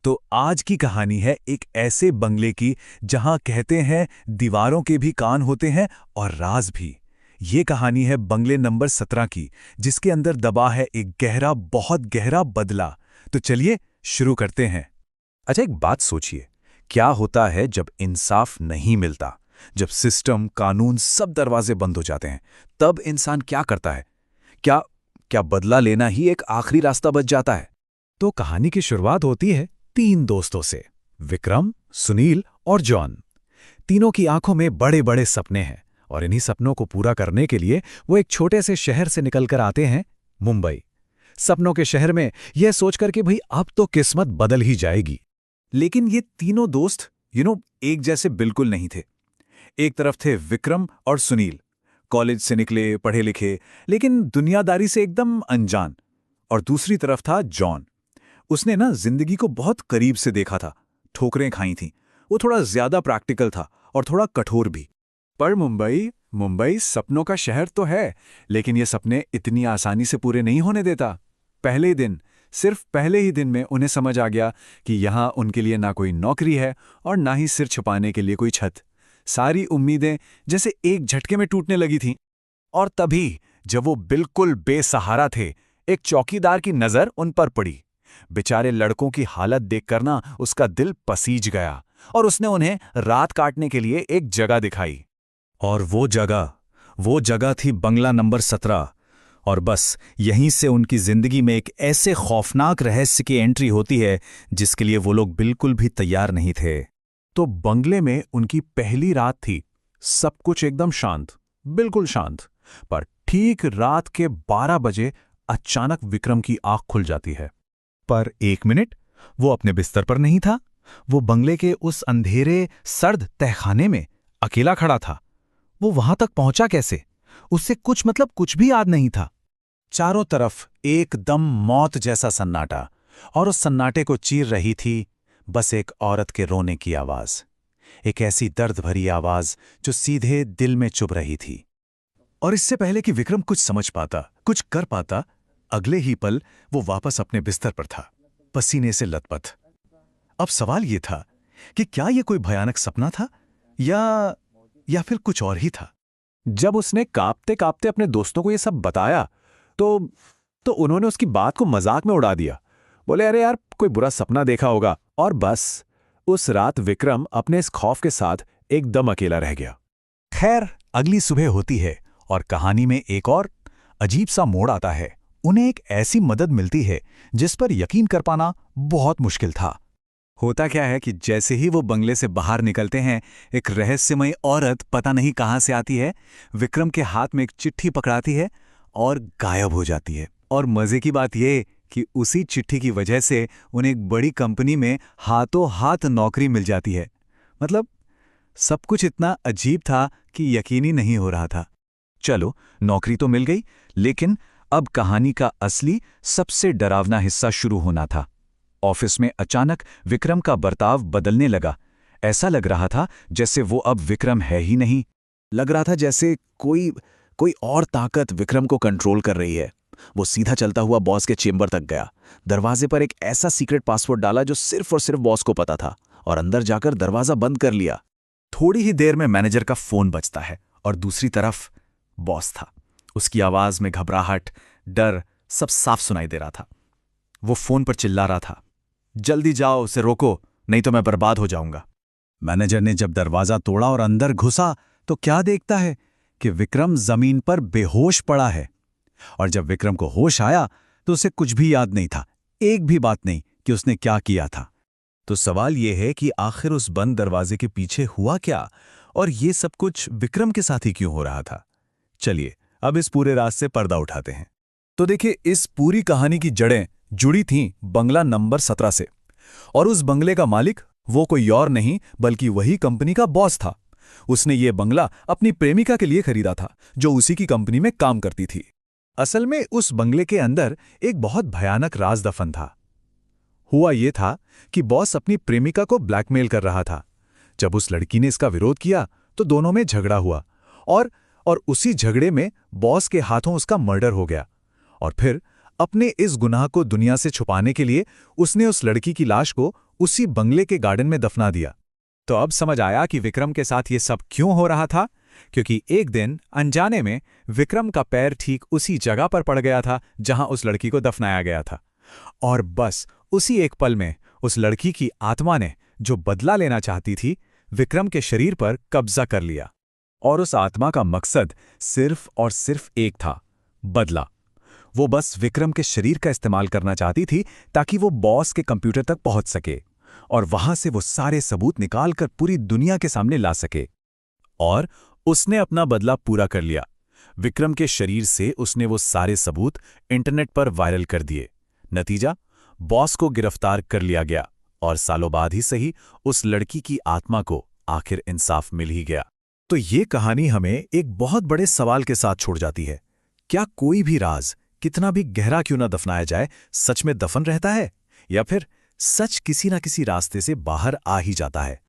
तो आज की कहानी है एक ऐसे बंगले की जहां कहते हैं दीवारों के भी कान होते हैं और राज भी। ये कहानी है बंगले नंबर 17 की, जिसके अंदर दबा है एक गहरा, बहुत गहरा बदला। तो चलिए शुरू करते हैं। अच्छा, एक बात सोचिए, क्या होता है जब इंसाफ नहीं मिलता, जब सिस्टम, कानून, सब दरवाजे बंद हो जाते हैं? तब इंसान क्या करता है? क्या क्या बदला लेना ही एक आखिरी रास्ता बच जाता है? तो कहानी की शुरुआत होती है 3 दोस्तों से, विक्रम, सुनील और जॉन। तीनों की आंखों में बड़े बड़े सपने हैं और इन्हीं सपनों को पूरा करने के लिए वो एक छोटे से शहर से निकलकर आते हैं, मुंबई। सपनों के शहर में यह सोचकर कि भाई अब तो किस्मत बदल ही जाएगी। लेकिन ये तीनों दोस्त एक जैसे बिल्कुल नहीं थे। एक तरफ थे विक्रम और सुनील, कॉलेज से निकले, पढ़े लिखे, लेकिन दुनियादारी से एकदम अनजान। और दूसरी तरफ था जॉन। उसने जिंदगी को बहुत करीब से देखा था, ठोकरें खाई थीं। वो थोड़ा ज्यादा प्रैक्टिकल था और थोड़ा कठोर भी। पर मुंबई सपनों का शहर तो है, लेकिन ये सपने इतनी आसानी से पूरे नहीं होने देता। सिर्फ पहले ही दिन में उन्हें समझ आ गया कि यहां उनके लिए ना कोई नौकरी है और ना ही सिर छुपाने के लिए कोई छत। सारी उम्मीदें जैसे एक झटके में टूटने लगी थीं। और तभी जब वो बिल्कुल बेसहारा थे, एक चौकीदार की नजर उन पर पड़ी। बेचारे लड़कों की हालत देखकर उसका दिल पसीज गया और उसने उन्हें रात काटने के लिए एक जगह दिखाई। और वो जगह थी बंगला नंबर 17। और बस यहीं से उनकी जिंदगी में एक ऐसे खौफनाक रहस्य की एंट्री होती है जिसके लिए वो लोग बिल्कुल भी तैयार नहीं थे। तो बंगले में उनकी पहली रात थी। सब कुछ एकदम शांत, बिल्कुल शांत। पर ठीक रात के 12 बजे अचानक विक्रम की आंख खुल जाती है। पर एक मिनट, वो अपने बिस्तर पर नहीं था। वो बंगले के उस अंधेरे, सर्द तहखाने में अकेला खड़ा था। वो वहां तक पहुंचा कैसे? उससे कुछ भी याद नहीं था। चारों तरफ एकदम मौत जैसा सन्नाटा, और उस सन्नाटे को चीर रही थी बस एक औरत के रोने की आवाज। एक ऐसी दर्द भरी आवाज जो सीधे दिल में चुभ रही थी। और इससे पहले कि विक्रम कुछ समझ पाता, कुछ कर पाता, अगले ही पल वो वापस अपने बिस्तर पर था, पसीने से लथपथ। अब सवाल ये था कि क्या ये कोई भयानक सपना था या फिर कुछ और ही था। जब उसने कांपते कांपते अपने दोस्तों को ये सब बताया तो उन्होंने उसकी बात को मजाक में उड़ा दिया। बोले, अरे यार, कोई बुरा सपना देखा होगा। और बस उस रात विक्रम अपने इस खौफ के साथ एकदम अकेला रह गया। खैर, अगली सुबह होती है और कहानी में एक और अजीब सा मोड़ आता है। उन्हें एक ऐसी मदद मिलती है जिस पर यकीन कर पाना बहुत मुश्किल था। होता क्या है कि जैसे ही वो बंगले से बाहर निकलते हैं, एक रहस्यमयी औरत पता नहीं कहां से आती है, विक्रम के हाथ में एक चिट्ठी पकड़ाती है और गायब हो जाती है। और मजे की बात यह कि उसी चिट्ठी की वजह से उन्हें एक बड़ी कंपनी में हाथों हाथ नौकरी मिल जाती है। मतलब सब कुछ इतना अजीब था कि यकीन ही नहीं हो रहा था। चलो, नौकरी तो मिल गई, लेकिन अब कहानी का असली, सबसे डरावना हिस्सा शुरू होना था। ऑफिस में अचानक विक्रम का बर्ताव बदलने लगा। ऐसा लग रहा था जैसे वो अब विक्रम है ही नहीं। लग रहा था जैसे कोई और ताकत विक्रम को कंट्रोल कर रही है। वो सीधा चलता हुआ बॉस के चेंबर तक गया। दरवाजे पर एक ऐसा सीक्रेट पासवर्ड डाला जो सिर्फ और सिर्फ बॉस को पता था, और अंदर जाकर दरवाजा बंद कर लिया। थोड़ी ही देर में मैनेजर का फोन बजता है और दूसरी तरफ बॉस था। उसकी आवाज में घबराहट, डर, सब साफ सुनाई दे रहा था। वो फोन पर चिल्ला रहा था, जल्दी जाओ, उसे रोको, नहीं तो मैं बर्बाद हो जाऊंगा। मैनेजर ने जब दरवाजा तोड़ा और अंदर घुसा तो क्या देखता है कि विक्रम जमीन पर बेहोश पड़ा है। और जब विक्रम को होश आया तो उसे कुछ भी याद नहीं था, एक भी बात नहीं कि उसने क्या किया था। तो सवाल यह है कि आखिर उस बंद दरवाजे के पीछे हुआ क्या, और ये सब कुछ विक्रम के साथ ही क्यों हो रहा था। चलिए अब इस पूरे राज से पर्दा उठाते हैं। तो देखिए, इस पूरी कहानी की जड़ें जुड़ी थीं बंगला नंबर 17 से। और उस बंगले का मालिक वो कोई और नहीं बल्कि वही कंपनी का बॉस था। उसने ये बंगला अपनी प्रेमिका के लिए खरीदा था, जो उसी की कंपनी में काम करती थी। असल में उस बंगले के अंदर एक बहुत भयानक राज दफन था। हुआ ये था कि बॉस अपनी प्रेमिका को ब्लैकमेल कर रहा था। जब उस लड़की ने इसका विरोध किया तो दोनों में झगड़ा हुआ, और उसी झगड़े में बॉस के हाथों उसका मर्डर हो गया। और फिर अपने इस गुनाह को दुनिया से छुपाने के लिए उसने उस लड़की की लाश को उसी बंगले के गार्डन में दफना दिया। तो अब समझ आया कि विक्रम के साथ ये सब क्यों हो रहा था, क्योंकि एक दिन अनजाने में विक्रम का पैर ठीक उसी जगह पर पड़ गया था जहां उस लड़की को दफनाया गया था। और बस उसी एक पल में उस लड़की की आत्मा ने, जो बदला लेना चाहती थी, विक्रम के शरीर पर कब्जा कर लिया। और उस आत्मा का मकसद सिर्फ और सिर्फ एक था, बदला। वो बस विक्रम के शरीर का इस्तेमाल करना चाहती थी ताकि वो बॉस के कंप्यूटर तक पहुंच सके और वहां से वो सारे सबूत निकालकर पूरी दुनिया के सामने ला सके। और उसने अपना बदला पूरा कर लिया। विक्रम के शरीर से उसने वो सारे सबूत इंटरनेट पर वायरल कर दिए। नतीजा, बॉस को गिरफ्तार कर लिया गया और सालों बाद ही सही उस लड़की की आत्मा को आखिर इंसाफ मिल ही गया। तो ये कहानी हमें एक बहुत बड़े सवाल के साथ छोड़ जाती है। क्या कोई भी राज कितना भी गहरा क्यों ना दफनाया जाए, सच में दफन रहता है, या फिर सच किसी ना किसी रास्ते से बाहर आ ही जाता है?